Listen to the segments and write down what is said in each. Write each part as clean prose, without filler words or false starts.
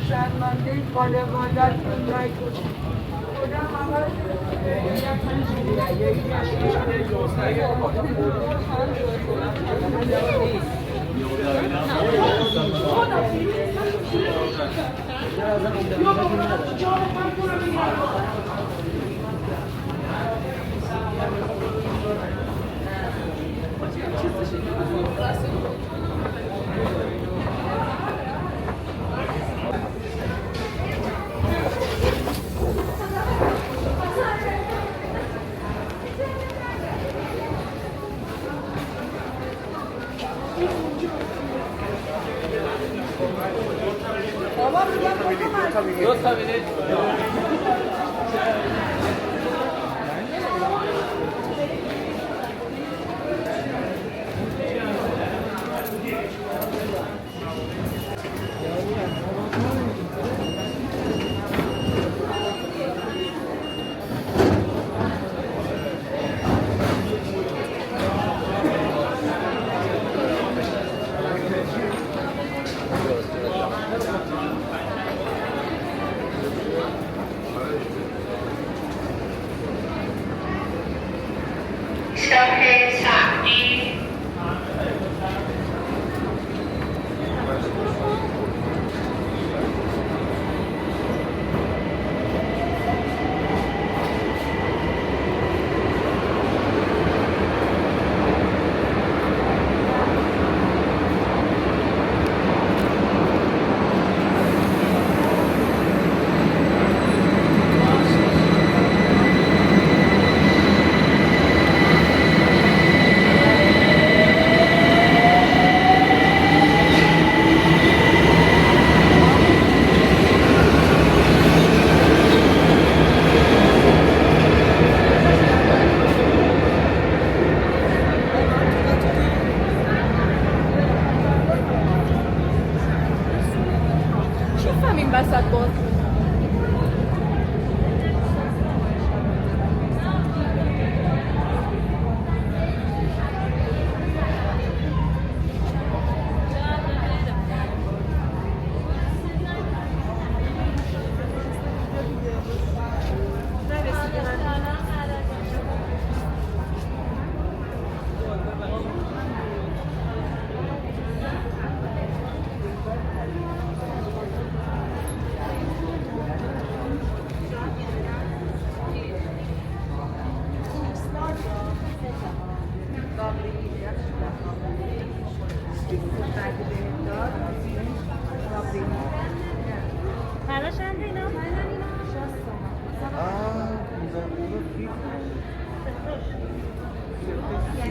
شرمنده خانواده‌تون نکنید. خدا همه دو تا بلیط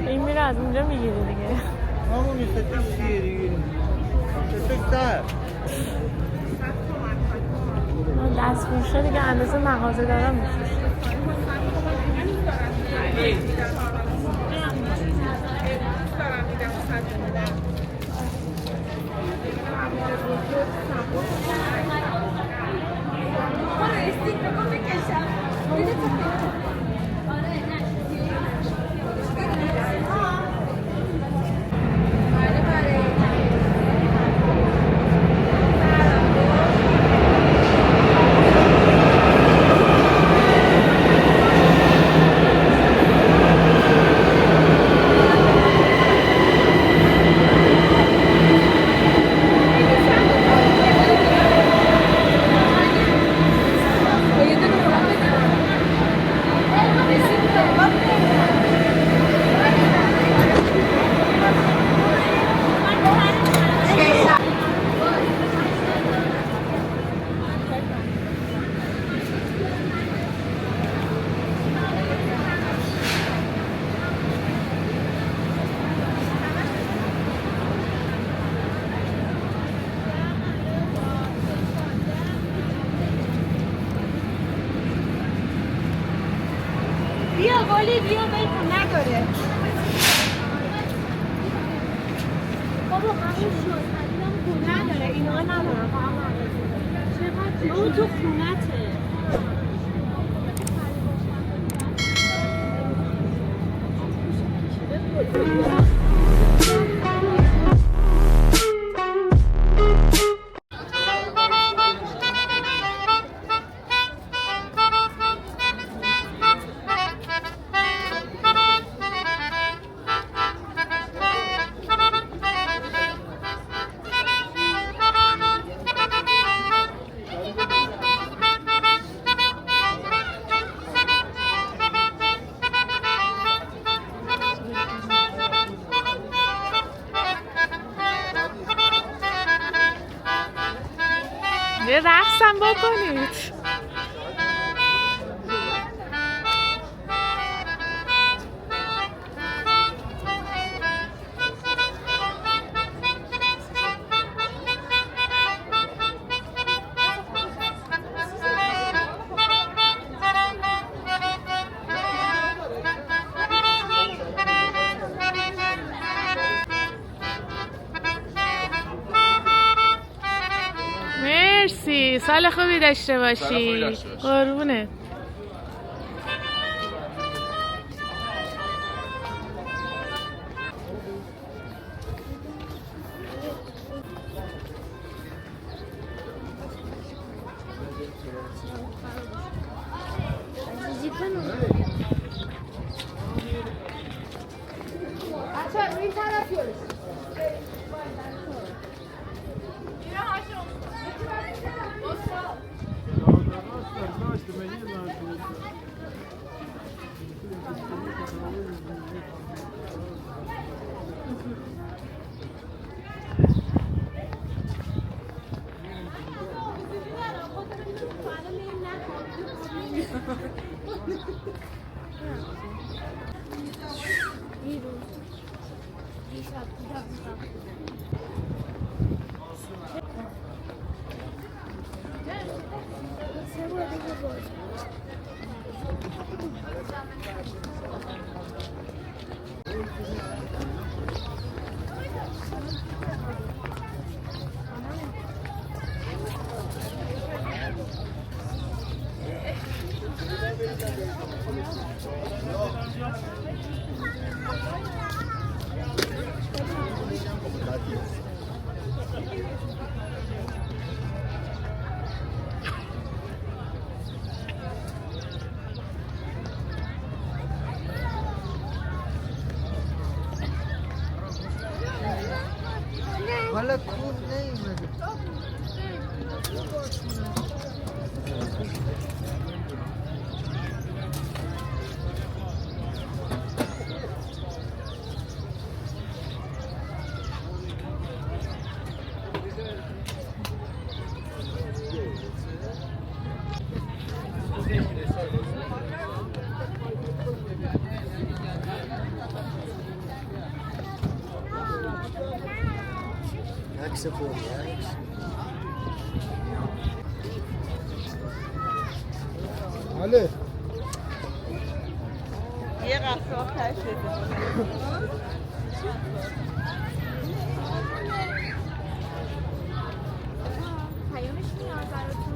این میره از اونجا میگیره دیگه. همون ستش چیه دیگه؟ ستش سر دست فروشه دیگه اندازه مغازه دارم میفروشه. بیا گلی بیا بهتون نداره بابا همون شد نداره اینا نداره چقدر اون تو خونته یه رقصم بکنید. مرسی، سال خوبی داشته باشی. قربونت. حالا کون نیومده. عکس خوبی عکس. بله. یه قطعه آخر شده. پیامش میاد براتون.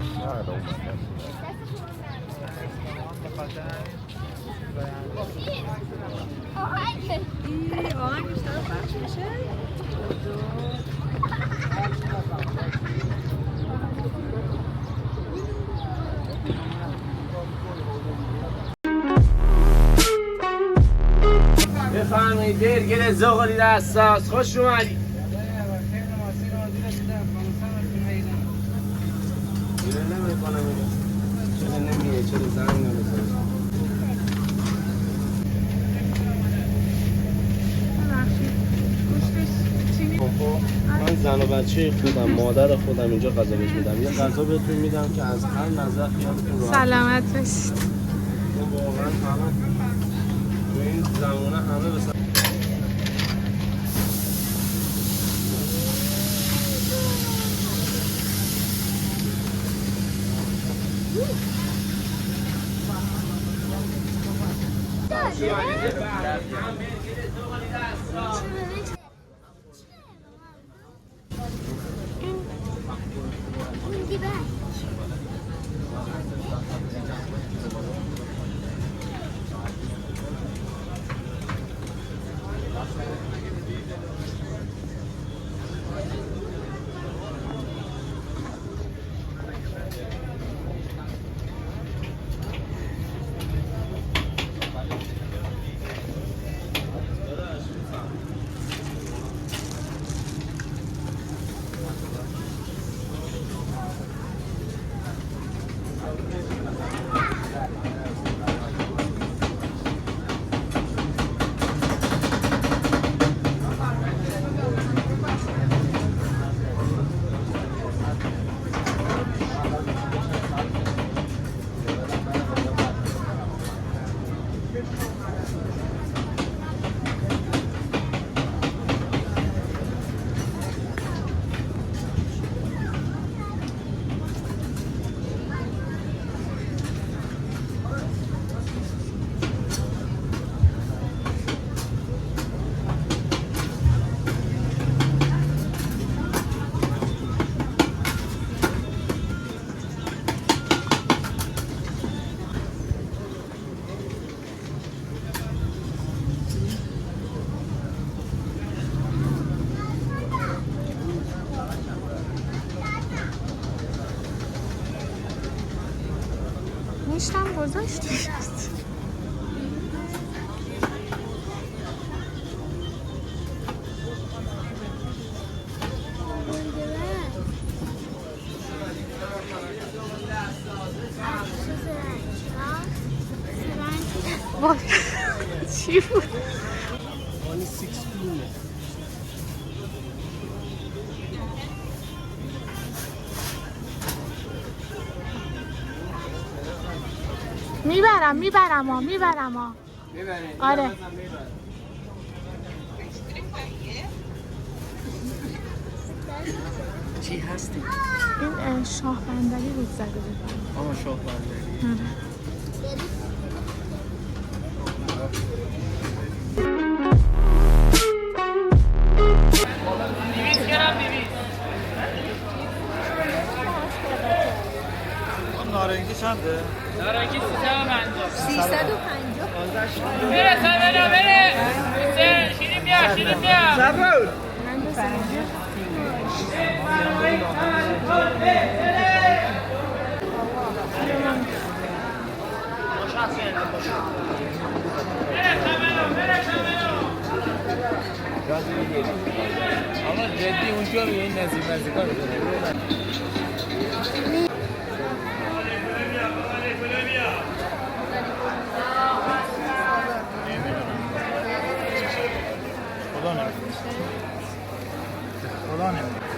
آهنگ بیشتر پخش میشه؟ بفرمایید درگل زغالی دستاس خوش اومدی. چرا نمیکنم چرا نمیه چرا زنگ نمیکنم. من زن و بچه خودم مادر خودم اینجا غذا بهش میدم. یه غذا بهتون میدم که از هر نظر خیالتون راحت. سلامت باشید. واقعا همه تو این زمانه همه به پشتم گذاشتی. وای چی بود؟ آنی 16 میبرم آره چی هستی؟ این شاه بندری بود زده بود. شاه بندری. نارنگی چنده؟ نارنگی 350 350 بره شیرین بیا زبون آقا جدی اونجا به این نزدیکا رو خدا نمیده.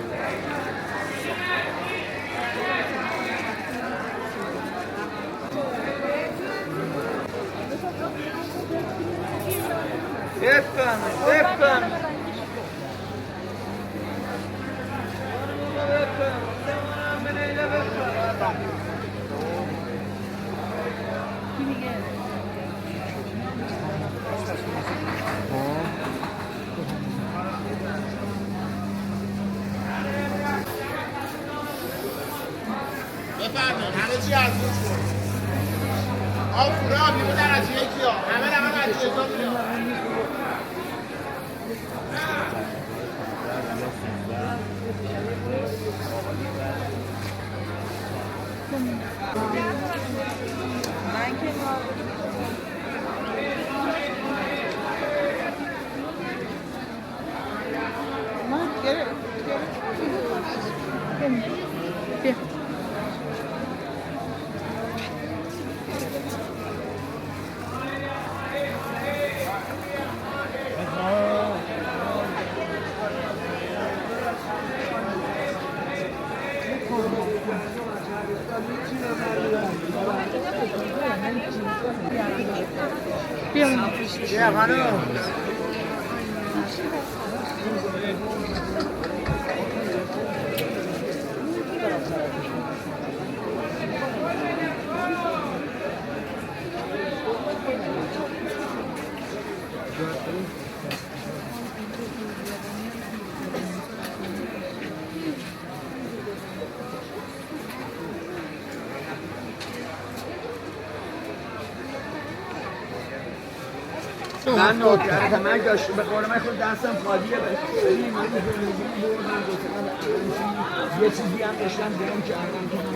بفهم همه چی از روش بود آب خوره ها بیمون در از یکی ها همه از جزا میاد من که بیا بیا خانم من نوکر من داشت به قول من خود دستم خالیه یه چیزی هم داشتم درم کردم که